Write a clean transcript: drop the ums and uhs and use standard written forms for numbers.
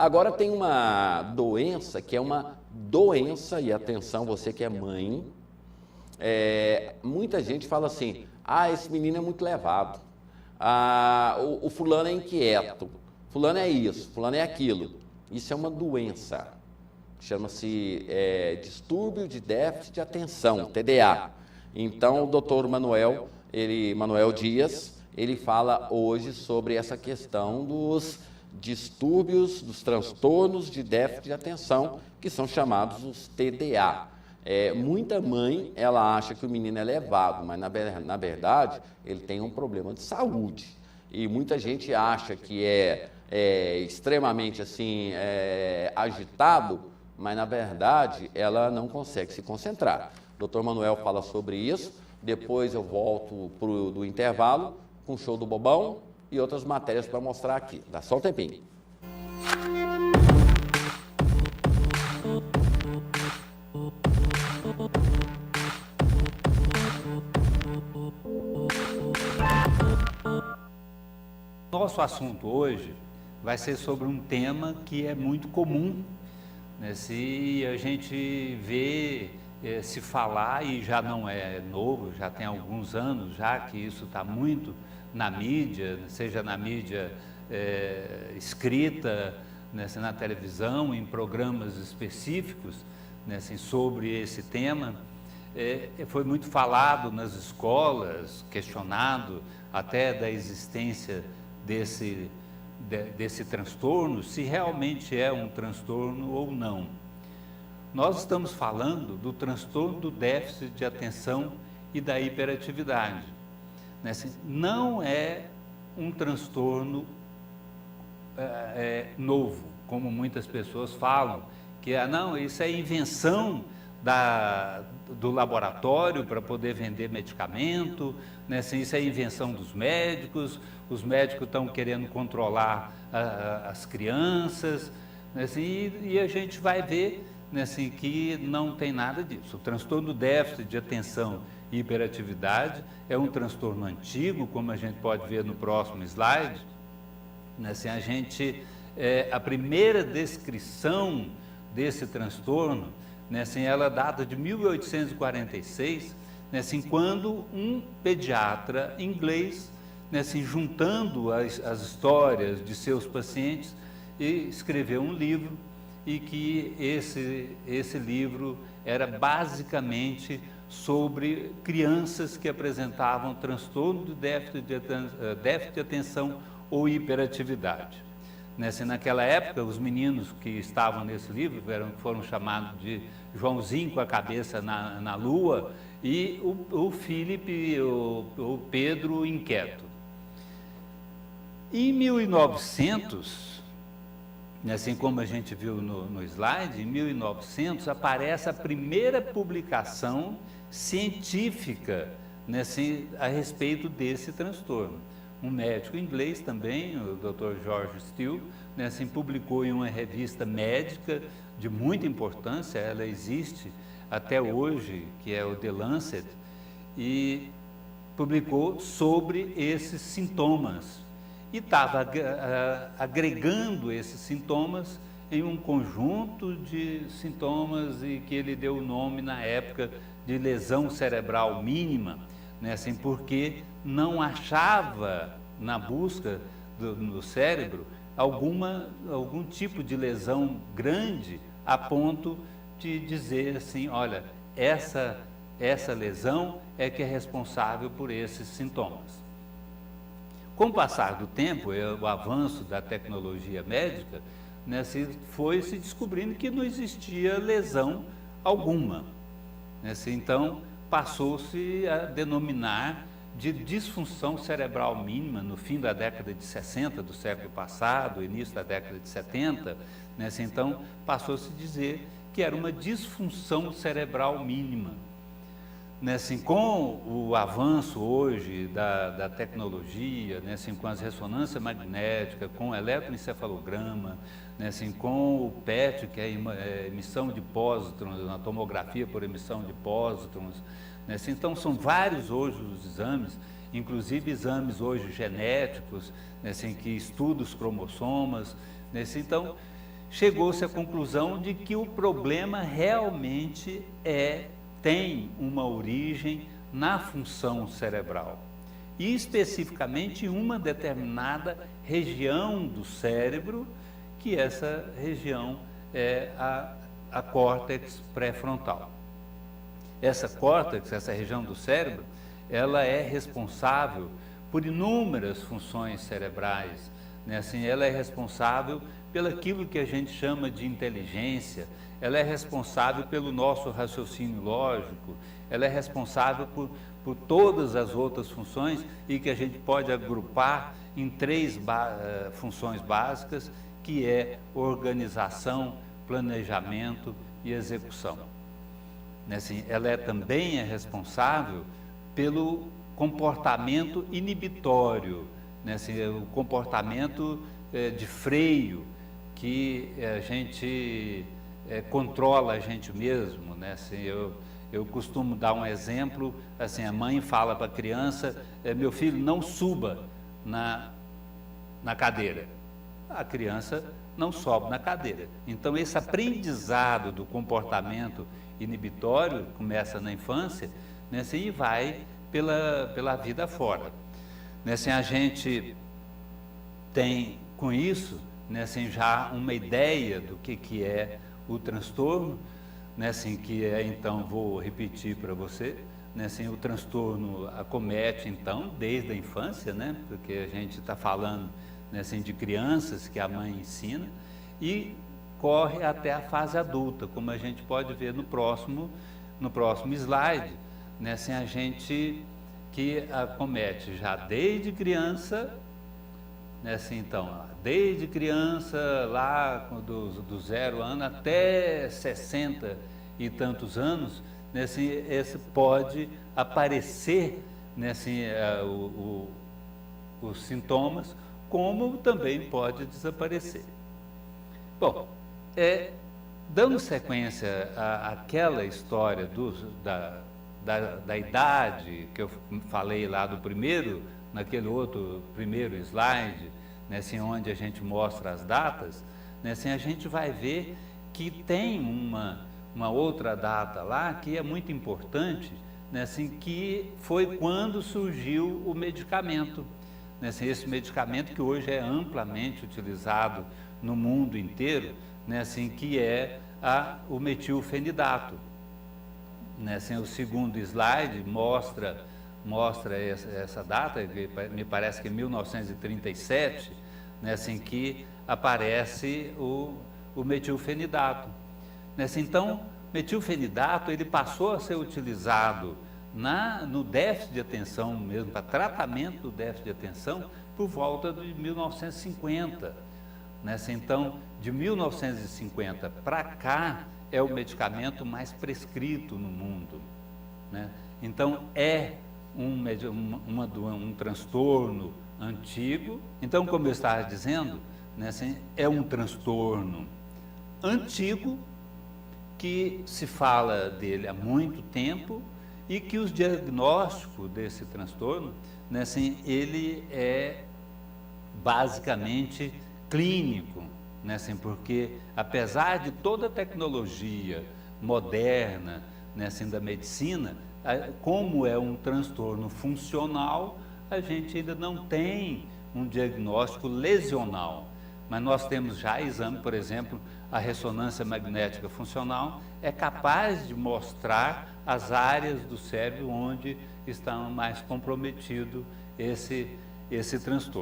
Agora tem uma doença que é uma doença, e atenção, você que é mãe, muita gente fala assim, esse menino é muito levado, o fulano é inquieto, fulano é isso, fulano é aquilo. Isso é uma doença, chama-se distúrbio de déficit de atenção, TDA. Então, o doutor Manuel Dias, ele fala hoje sobre essa questão dos distúrbios, dos transtornos de déficit de atenção, que são chamados os TDA. Muita mãe, ela acha que o menino é levado, mas na verdade ele tem um problema de saúde. E muita gente acha que é extremamente assim, agitado, mas na verdade ela não consegue se concentrar. O Dr. Manuel fala sobre isso, depois eu volto do intervalo com o show do Bobão e outras matérias para mostrar aqui. Dá só um tempinho. Nosso assunto hoje vai ser sobre um tema que é muito comum, né? Se a gente vê se falar, e já não é novo, já tem alguns anos já que isso está muito na mídia, seja na mídia escrita, né, na televisão, em programas específicos, né, assim, sobre esse tema. Foi muito falado nas escolas, questionado até da existência desse transtorno, se realmente é um transtorno ou não. Nós estamos falando do transtorno do déficit de atenção e da hiperatividade. Né? Não é um transtorno novo, como muitas pessoas falam, que não, isso é invenção do laboratório para poder vender medicamento, né? Isso é invenção dos médicos, os médicos estão querendo controlar as crianças, né? E a gente vai ver, né, assim, que não tem nada disso. O transtorno do déficit de atenção e hiperatividade é um transtorno antigo, como a gente pode ver no próximo slide, né? Assim, a primeira descrição desse transtorno, né, assim, ela data de 1846, né, assim, quando um pediatra inglês, né, assim, juntando as histórias de seus pacientes, escreveu um livro, e que esse livro era basicamente sobre crianças que apresentavam transtorno de déficit de atenção ou hiperatividade. Naquela época, os meninos que estavam nesse livro foram chamados de Joãozinho com a cabeça na lua e o Felipe, o Pedro inquieto. Em 1900, assim como a gente viu no slide, em 1900 aparece a primeira publicação científica, né, assim, a respeito desse transtorno. Um médico inglês também, o Dr. George Steele, né, assim, publicou em uma revista médica de muita importância, ela existe até hoje, que é o The Lancet, e publicou sobre esses sintomas. E estava agregando esses sintomas em um conjunto de sintomas e que ele deu o nome na época de lesão cerebral mínima, né, assim, porque não achava na busca no cérebro algum tipo de lesão grande a ponto de dizer assim, olha, essa lesão é que é responsável por esses sintomas. Com o passar do tempo, o avanço da tecnologia médica, né, foi se descobrindo que não existia lesão alguma. Né, então, passou-se a denominar de disfunção cerebral mínima no fim da década de 60 do século passado, início da década de 70, né, então passou-se a dizer que era uma disfunção cerebral mínima. Né, assim, com o avanço hoje da tecnologia, né, assim, com as ressonâncias magnéticas, com o eletroencefalograma, né, assim, com o PET, que é a emissão de pósitrons, a tomografia por emissão de pósitrons, né, assim, então são vários hoje os exames, inclusive exames hoje genéticos, né, assim, que estudam os cromossomas, né, assim, então chegou-se à conclusão de que o problema realmente tem uma origem na função cerebral, e especificamente em uma determinada região do cérebro, que essa região é a córtex pré-frontal. Essa córtex, essa região do cérebro, ela é responsável por inúmeras funções cerebrais, né? Assim, ela é responsável pelaquilo que a gente chama de inteligência, ela é responsável pelo nosso raciocínio lógico, ela é responsável por todas as outras funções, e que a gente pode agrupar em três funções básicas, que é organização, planejamento e execução. Assim, ela também é responsável pelo comportamento inibitório, né? Assim, o comportamento de freio, que a gente controla a gente mesmo, né? Assim, eu costumo dar um exemplo, assim, a mãe fala para a criança, meu filho, não suba na cadeira. A criança não sobe na cadeira. Então, esse aprendizado do comportamento inibitório começa na infância, né, assim, e vai pela vida fora. Né, assim, a gente tem, com isso, né, assim, já uma ideia do que é o transtorno, né, assim, que é, então, vou repetir para você, né, assim, o transtorno acomete, então, desde a infância, né, porque a gente está falando, né, assim, de crianças que a mãe ensina, e corre até a fase adulta, como a gente pode ver no próximo slide, né, assim, a gente que acomete já desde criança, né, assim, então, desde criança, lá do 0 ano até 60 e tantos anos, né, assim, esse pode aparecer, né, assim, os sintomas, como também pode desaparecer. Bom, dando sequência àquela história da idade que eu falei lá naquele outro primeiro slide, né, assim, onde a gente mostra as datas, né, assim, a gente vai ver que tem uma outra data lá que é muito importante, né, assim, que foi quando surgiu o medicamento, né, assim, esse medicamento que hoje é amplamente utilizado no mundo inteiro, né, assim, que é o metilfenidato. Né, assim, o segundo slide mostra essa data, que me parece que é 1937, né, assim, que aparece o metilfenidato. Né, assim, então, metilfenidato ele passou a ser utilizado no déficit de atenção mesmo, para tratamento do déficit de atenção, por volta de 1950. Né? Então, de 1950 para cá, é o medicamento mais prescrito no mundo. Né? Então, é um transtorno antigo. Então, como eu estava dizendo, né, assim, é um transtorno antigo, que se fala dele há muito tempo, e que os diagnósticos desse transtorno, né, assim, ele é basicamente clínico, né, assim, porque apesar de toda a tecnologia moderna, né, assim, da medicina, como é um transtorno funcional, a gente ainda não tem um diagnóstico lesional, mas nós temos já exame, por exemplo, a ressonância magnética funcional é capaz de mostrar as áreas do cérebro onde está mais comprometido esse transtorno.